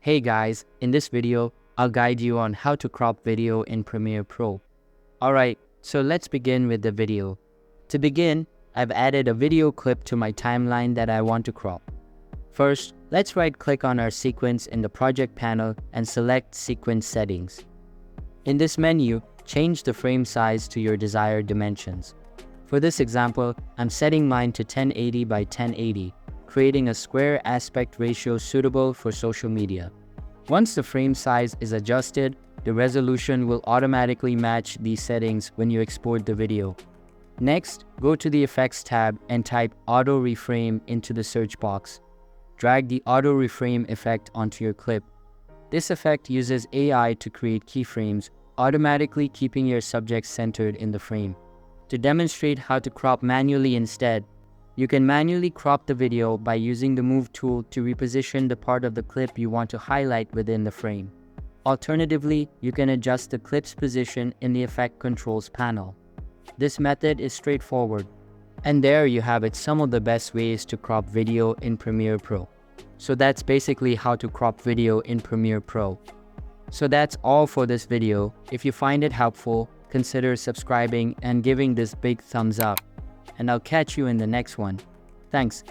Hey guys, in this video, I'll guide you on how to crop video in Premiere Pro. Alright, so let's begin with the video. To begin, I've added a video clip to my timeline that I want to crop. First, let's right-click on our sequence in the project panel and select Sequence Settings. In this menu, change the frame size to your desired dimensions. For this example, I'm setting mine to 1080 by 1080, creating a square aspect ratio suitable for social media. Once the frame size is adjusted, the resolution will automatically match these settings when you export the video. Next, go to the Effects tab and type Auto Reframe into the search box. Drag the Auto Reframe effect onto your clip. This effect uses AI to create keyframes, automatically keeping your subject centered in the frame. To demonstrate how to crop manually instead, you can manually crop the video by using the Move tool to reposition the part of the clip you want to highlight within the frame. Alternatively, you can adjust the clip's position in the Effect Controls panel. This method is straightforward. And there you have it, some of the best ways to crop video in Premiere Pro. So that's basically how to crop video in Premiere Pro. So that's all for this video. If you find it helpful, consider subscribing and giving this big thumbs up. And I'll catch you in the next one. Thanks.